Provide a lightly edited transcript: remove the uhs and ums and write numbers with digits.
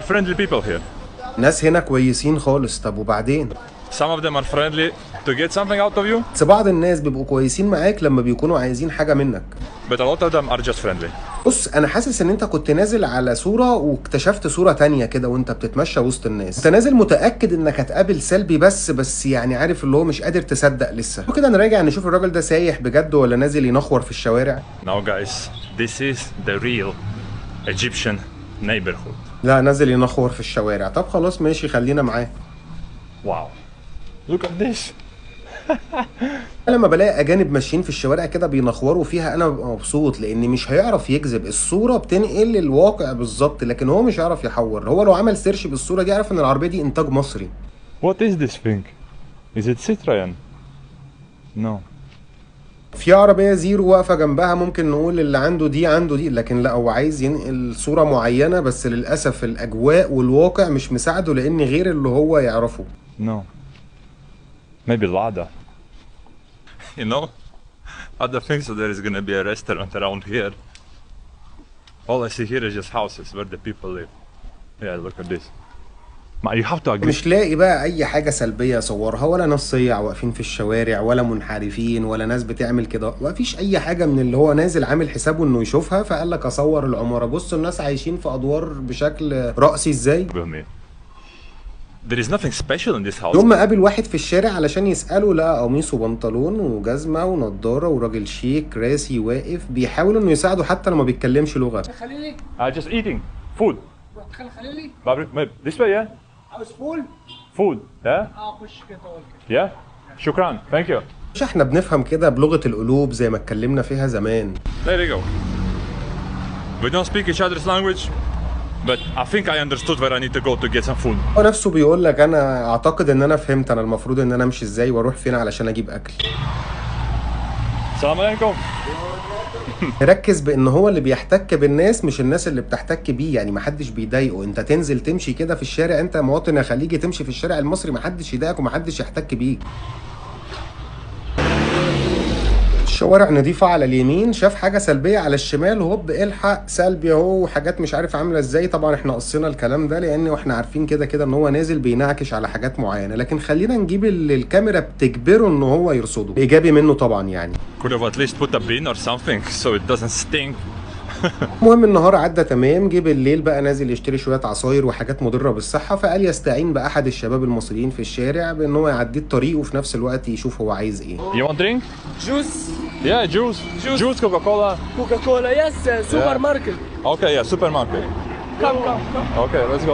Friendly people here. ناس هنا كويسين خالص. طب وبعدين؟ Some of them are friendly to get something out of you, بس بعض الناس بيبقوا كويسين معاك لما بيكونوا عايزين حاجة منك. but a lot of them are just friendly. بص، انا حاسس ان انت كنت نازل على صورة واكتشفت صورة تانية كده وانت بتتمشى وسط الناس. انت نازل متأكد انك هتقابل سلبي بس يعني عارف اللي هو مش قادر تصدق لسه. وكده نراجع نشوف الراجل ده سايح بجد ولا نازل ينخور في الشوارع. Now guys, this is the real Egyptian neighborhood. لا، نازل ينخور في الشوارع. طب خلاص ماشي، خلينا معاه. Wow. Look at this. لما بلاقي اجانب ماشيين في الشوارع كده بينخوروا فيها انا ببقى مبسوط، لان مش هيعرف يكذب. الصوره بتنقل الواقع بالظبط، لكن هو مش هيعرف يحور. هو لو عمل سيرش بالصوره دي عارف ان العربيه دي انتاج مصري. What is this thing? Is it Citroen? No. في عربيه زيرو واقفه جنبها، ممكن نقول اللي عنده دي، لكن لا، هو عايز ينقل صوره معينه، بس للاسف الاجواء والواقع مش مساعده لان غير اللي هو يعرفه. No. Maybe Lada. You know, I don't think so there is gonna be a restaurant around here. All I see here is just houses where the people live. Yeah, look at this. You have to agree. مش لاقي بقى اي حاجه سلبيه اصورها، ولا ناس صيع واقفين في الشوارع، ولا منحرفين، ولا ناس بتعمل كده. مفيش اي حاجه من اللي هو نازل عامل حسابه انه يشوفها، فقال لك اصور العماره. بصوا الناس عايشين في ادوار بشكل رأسي ازاي. There is nothing special in this house. يوم ما قابل واحد في الشارع علشان يسأله، لقى قميص وبنطلون وجزمة ونضارة وراجل شيك راسي واقف بيحاول انه يساعده حتى لو ما بيتكلمش لغة. خليلي. Just eating food. خليلي. This way, yeah. عاوز فول؟ Food, yeah. خش كده كده. Yeah. شكرا. Thank you. مش احنا بنفهم كده بلغة القلوب زي ما اتكلمنا فيها زمان. There you go. We don't speak each other's language, but I think I understood where I need to go to get some food. هو نفسه بيقول لك انا اعتقد ان انا فهمت انا المفروض ان انا امشي ازاي واروح فين علشان اجيب اكل. السلام عليكم. ركز بان هو اللي بيحتك بالناس مش الناس اللي بتحتك بيه، يعني محدش بيضايقه. انت تنزل تمشي كده في الشارع، انت مواطن يا خليجي تمشي في الشارع المصري محدش يضايقك ومحدش يحتك بيك. الشوارع نضيفة على اليمين، شاف حاجة سلبية على الشمال، هوب الحق سلبي اهو، وحاجات مش عارف عاملة ازاي. طبعا احنا قصينا الكلام ده لان احنا عارفين كده ان هو نازل بينعكش على حاجات معينة، لكن خلينا نجيب اللي الكاميرا بتجبره ان هو يرصده. ايجابي منه طبعا يعني. Could have at least put a bin or something so it doesn't stink. المهم النهار عدى تمام، جه بالليل بقى نازل يشتري شويه عصاير وحاجات مضره بالصحه، فقال يستعين باحد الشباب المصريين في الشارع بان هو يعديه الطريق وفي نفس الوقت يشوف هو عايز ايه. You want drink? جوس. Yeah, juice, Coca-Cola. كوكا كولا. يس. سوبر ماركت. Okay, yeah, supermarket. كم. Okay, let's go.